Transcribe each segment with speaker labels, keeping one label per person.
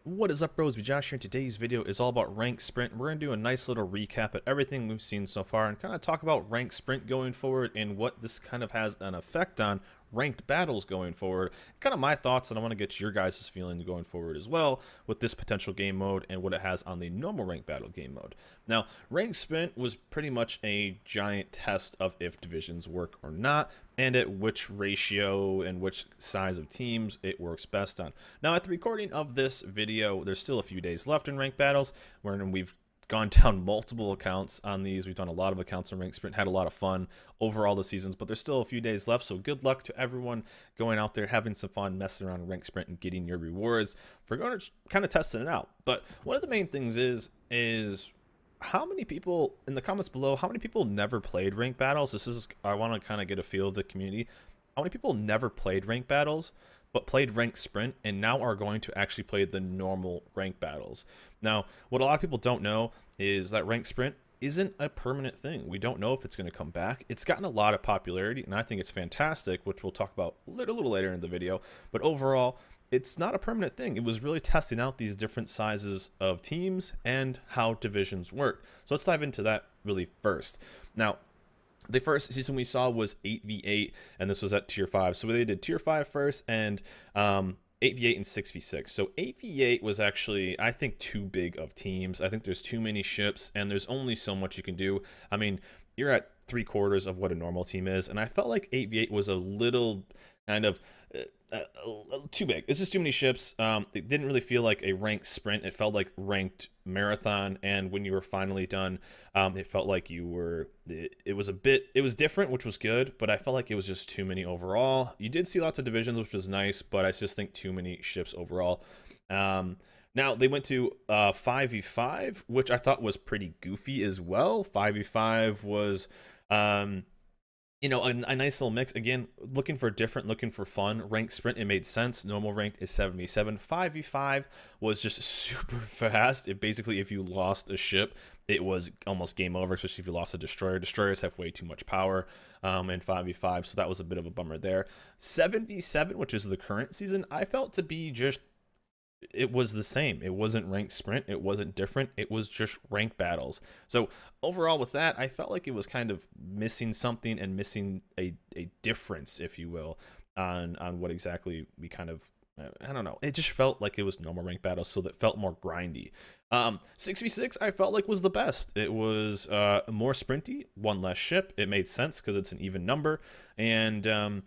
Speaker 1: What is up, bros? Josh here. Today's video is all about rank sprint. We're going to do a nice little recap of everything we've seen so far and kind of talk about rank sprint going forward and what this kind of has an effect on ranked battles going forward. Kind of my thoughts, and I want to get your guys' feeling going forward as well with this potential game mode and what it has on the normal rank battle game mode. Now, rank sprint was pretty much a giant test of if divisions work or not, and at which ratio and which size of teams it works best on. Now, at the recording of this video, there's still a few days left in ranked battles, wherein we've gone down multiple accounts on these. We've done a lot of accounts on rank sprint, had a lot of fun over all the seasons, but there's still a few days left, so good luck to everyone going out there having some fun messing around rank sprint and getting your rewards for going to kind of testing it out. But one of the main things is how many people in the comments below, how many people never played rank battles? I want to kind of get a feel of the community. How many people never played rank battles but played rank sprint and now are going to actually play the normal rank battles? Now, what a lot of people don't know is that rank sprint isn't a permanent thing. We don't know if it's going to come back. It's gotten a lot of popularity, and I think it's fantastic, which we'll talk about a little later in the video. But overall, it's not a permanent thing. It was really testing out these different sizes of teams and how divisions work. So let's dive into that really first. Now, the first season we saw was 8v8, and this was at tier 5. So they did tier 5 first, and 8v8 and 6v6. So 8v8 was actually, I think, too big of teams. I think there's too many ships, and there's only so much you can do. I mean, you're at 3/4 of what a normal team is, and I felt like 8v8 was a little kind of too big. It's just too many ships. It didn't really feel like a ranked sprint. It felt like ranked marathon, and when you were finally done, it felt like you were, it was different, which was good, but I felt like it was just too many overall. You did see lots of divisions, which was nice, but I just think too many ships overall. Now they went to 5v5, which I thought was pretty goofy as well. 5v5 was you know, a nice little mix. Again, looking for different, looking for fun. Ranked sprint, it made sense. Normal ranked is 7v7. 5v5 was just super fast. It basically, if you lost a ship, it was almost game over, especially if you lost a destroyer. Destroyers have way too much power in 5v5, so that was a bit of a bummer there. 7v7, which is the current season, I felt to be just, it was the same. It wasn't ranked sprint. It wasn't different. It was just ranked battles. So overall with that, I felt like it was kind of missing something and missing a difference, if you will, on what exactly we kind of, I don't know. It just felt like it was normal ranked battles, so that felt more grindy. 6v6 I felt like was the best. It was more sprinty, one less ship. It made sense because it's an even number, and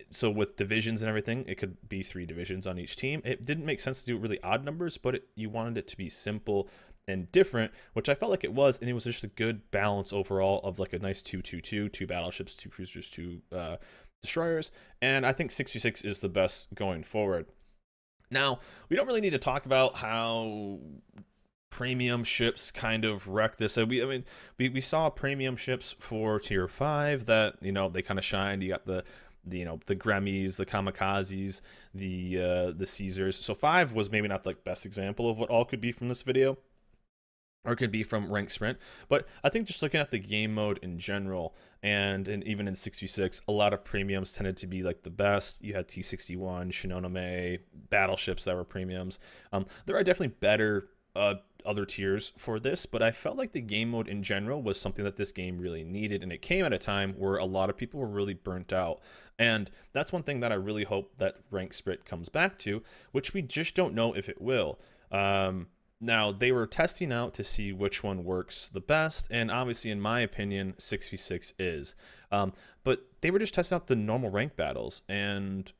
Speaker 1: so with divisions and everything, it could be 3 divisions on each team. It didn't make sense to do really odd numbers, but you wanted it to be simple and different, which I felt like it was, and it was just a good balance overall of like a nice 2-2-2, 2 battleships, 2 cruisers, 2 destroyers, and I think 6v6 is the best going forward. Now, we don't really need to talk about how premium ships kind of wreck this. So we saw premium ships for tier 5 that, you know, they kind of shined. You got the Grammys, the Kamikazes, the Caesars. So 5 was maybe not the best example of what all could be from this video, or could be from rank sprint, but I think just looking at the game mode in general, and even in 6v6, a lot of premiums tended to be like the best. You had T61, Shinonome, battleships that were premiums. There are definitely better other tiers for this, but I felt like the game mode in general was something that this game really needed, and it came at a time where a lot of people were really burnt out, and that's one thing that I really hope that rank sprint comes back to, which we just don't know if it will. Now, they were testing out to see which one works the best, and obviously, in my opinion, 6v6 is. But they were just testing out the normal rank battles, and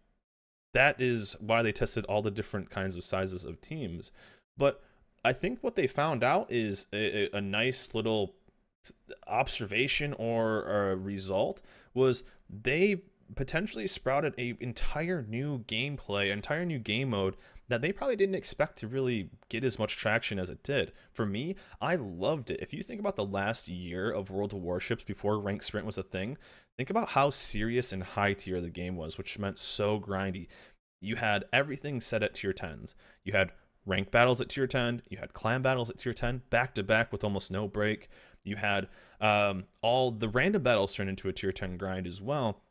Speaker 1: that is why they tested all the different kinds of sizes of teams. But I think what they found out is a nice little observation or a result was they potentially sprouted a entire new gameplay, entire new game mode that they probably didn't expect to really get as much traction as it did. For me, I loved it. If you think about the last year of World of Warships before ranked sprint was a thing, think about how serious and high tier the game was, which meant so grindy. You had everything set at tier 10s. You had ranked battles at tier 10, you had clan battles at tier 10, back to back with almost no break. You had all the random battles turn into a tier 10 grind as well,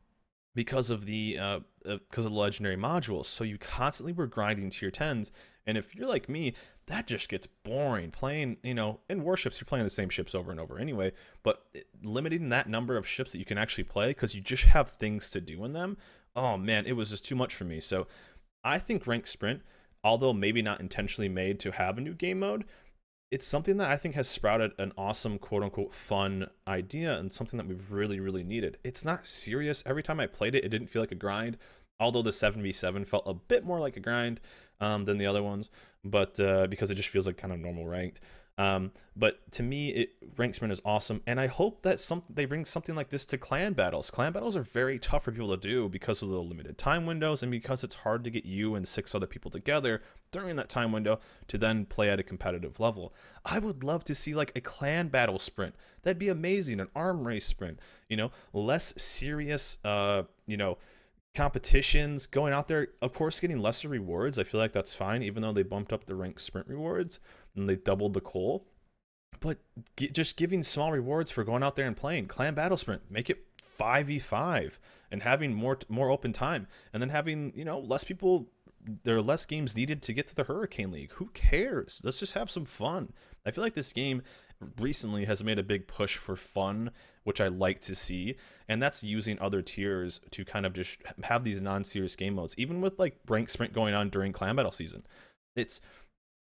Speaker 1: because of the legendary modules. So you constantly were grinding tier 10s, and if you're like me, that just gets boring playing, in warships you're playing the same ships over and over anyway, but limiting that number of ships that you can actually play because you just have things to do in them, oh man, it was just too much for me. So I think ranked sprint, although maybe not intentionally made to have a new game mode, it's something that I think has sprouted an awesome quote-unquote fun idea, and something that we've really, really needed. It's not serious. Every time I played it, it didn't feel like a grind, although the 7v7 felt a bit more like a grind than the other ones, but because it just feels like kind of normal ranked. But to me, ranked sprint is awesome, and I hope that they bring something like this to clan battles. Clan battles are very tough for people to do because of the limited time windows, and because it's hard to get you and 6 other people together during that time window to then play at a competitive level. I would love to see like a clan battle sprint. That'd be amazing. An arm race sprint, less serious, competitions, going out there, of course getting lesser rewards. I feel like that's fine, even though they bumped up the ranked sprint rewards and they doubled the coal, but just giving small rewards for going out there and playing clan battle sprint, make it 5v5 and having more open time, and then having less people. There are less games needed to get to the Hurricane League. Who cares? Let's just have some fun. I feel like this game recently has made a big push for fun, which I like to see, and that's using other tiers to kind of just have these non-serious game modes. Even with like ranked sprint going on during clan battle season,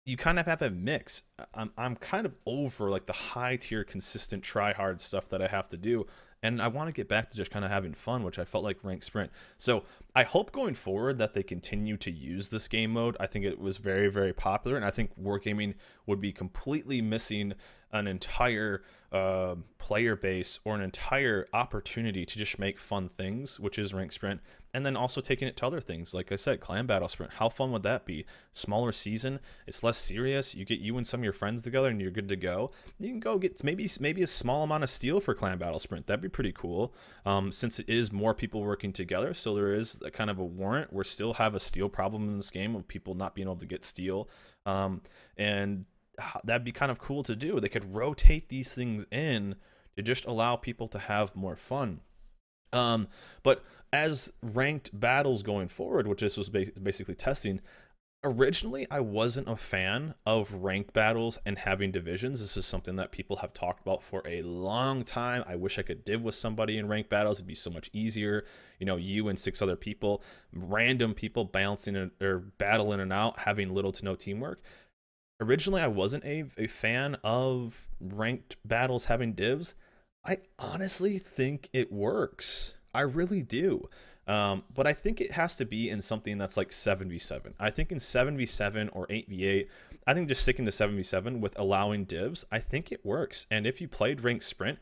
Speaker 1: you kind of have a mix. I'm kind of over like the high tier consistent try hard stuff that I have to do, and I want to get back to just kind of having fun, which I felt like ranked sprint. So I hope going forward that they continue to use this game mode. I think it was very, very popular, and I think wargaming would be completely missing an entire player base or an entire opportunity to just make fun things, which is ranked sprint, and then also taking it to other things. Like I said, clan battle sprint, how fun would that be? Smaller season, it's less serious. You get you and some of your friends together and you're good to go. You can go get maybe a small amount of steel for clan battle sprint. That'd be pretty cool, since it is more people working together. So there is a kind of a warrant. We still have a steel problem in this game of people not being able to get steel, and that'd be kind of cool to do. They could rotate these things in to just allow people to have more fun. But as ranked battles going forward, which this was basically testing, originally I wasn't a fan of ranked battles and having divisions. This is something that people have talked about for a long time. I wish I could div with somebody in ranked battles. It'd be so much easier. You and 6 other people, random people bouncing or battling in and out, having little to no teamwork. Originally, I wasn't a fan of ranked battles having divs. I honestly think it works. I really do. But I think it has to be in something that's like 7v7. I think in 7v7 or 8v8, I think just sticking to 7v7 with allowing divs, I think it works. And if you played ranked sprint,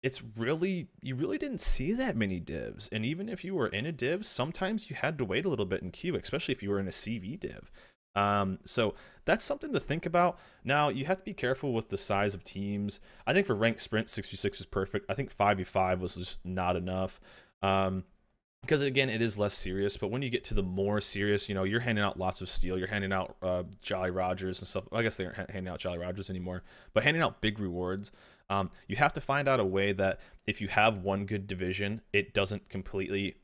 Speaker 1: you really didn't see that many divs. And even if you were in a div, sometimes you had to wait a little bit in queue, especially if you were in a CV div. So that's something to think about. Now, you have to be careful with the size of teams. I think for ranked sprint, 6v6 is perfect. I think 5v5 was just not enough. Because again, it is less serious, but when you get to the more serious, you're handing out lots of steel, you're handing out Jolly Rogers and stuff. I guess they aren't handing out Jolly Rogers anymore, but handing out big rewards. You have to find out a way that if you have one good division, it doesn't completely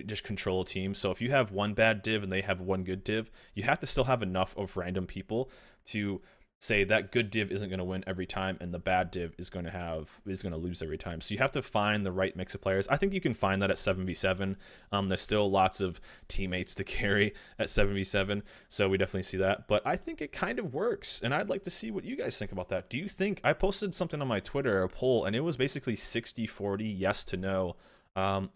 Speaker 1: just control a team. So if you have one bad div and they have one good div, you have to still have enough of random people to say that good div isn't going to win every time and the bad div is going to lose every time. So you have to find the right mix of players. I think you can find that at 7v7. There's still lots of teammates to carry at 7v7, so we definitely see that. But I think it kind of works, and I'd like to see what you guys think about that. Do you think, I posted something on my Twitter, a poll, and it was basically 60-40 yes to no.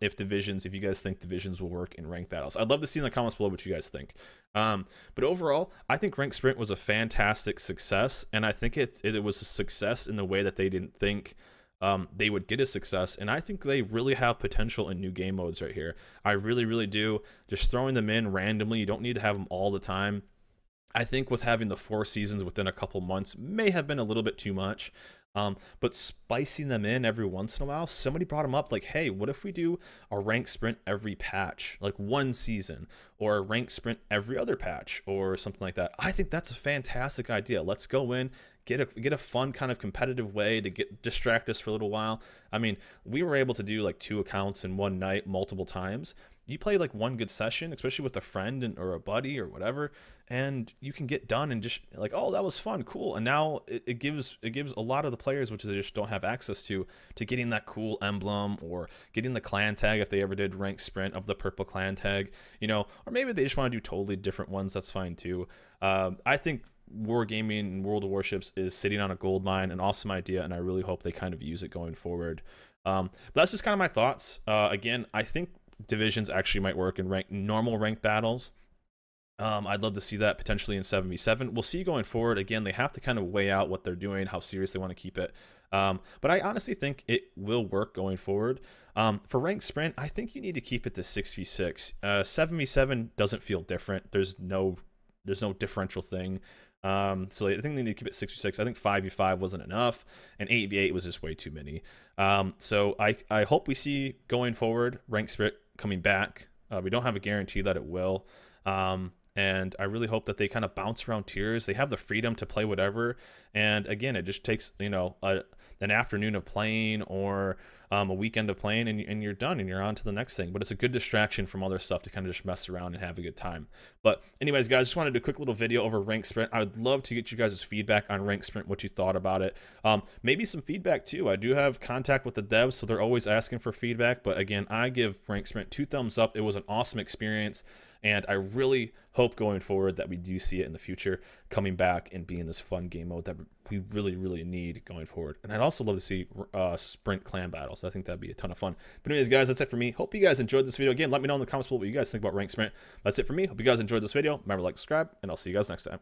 Speaker 1: If you guys think divisions will work in ranked battles. I'd love to see in the comments below what you guys think. But overall, I think ranked sprint was a fantastic success, and I think it was a success in the way that they didn't think they would get a success, and I think they really have potential in new game modes right here. I really, really do. Just throwing them in randomly, you don't need to have them all the time. I think with having the 4 seasons within a couple months may have been a little bit too much. But spicing them in every once in a while, somebody brought them up like, hey, what if we do a ranked sprint every patch, like 1 season, or a ranked sprint every other patch, or something like that? I think that's a fantastic idea. Let's go in, get a fun kind of competitive way to distract us for a little while. I mean, we were able to do like 2 accounts in one night multiple times, you play like one good session, especially with a friend or a buddy or whatever, and you can get done and just like, oh, that was fun, cool. And now it gives a lot of the players, which they just don't have access to getting that cool emblem or getting the clan tag if they ever did rank sprint of the purple clan tag, you know, or maybe they just want to do totally different ones. That's fine too. I think wargaming and World of Warships is sitting on a gold mine, an awesome idea, and I really hope they kind of use it going forward. But that's just kind of my thoughts. Again, I think divisions actually might work in normal ranked battles. I'd love to see that potentially in 7v7. We'll see going forward. Again, they have to kind of weigh out what they're doing, how serious they want to keep it. But I honestly think it will work going forward. For ranked sprint, I think you need to keep it to 6v6. 7v7 doesn't feel different. There's no differential thing. So I think they need to keep it 6v6. I think 5v5 wasn't enough, and 8v8 was just way too many. So I hope we see going forward ranked sprint coming back. We don't have a guarantee that it will. And I really hope that they kind of bounce around tiers. They have the freedom to play whatever. And again, it just takes, you know, an afternoon of playing or a weekend of playing, and you're done and you're on to the next thing. But it's a good distraction from other stuff to kind of just mess around and have a good time. But anyways, guys, just wanted to do a quick little video over ranked sprint. I would love to get you guys' feedback on ranked sprint, what you thought about it. Maybe some feedback too. I do have contact with the devs, so they're always asking for feedback. But again, I give ranked sprint 2 thumbs up. It was an awesome experience. And I really hope going forward that we do see it in the future coming back and being this fun game mode that we really, really need going forward. And I'd also love to see sprint clan battles. I think that'd be a ton of fun. But anyways, guys, that's it for me. Hope you guys enjoyed this video. Again, let me know in the comments below what you guys think about ranked sprint. That's it for me. Hope you guys enjoyed this video. Remember to like, subscribe, and I'll see you guys next time.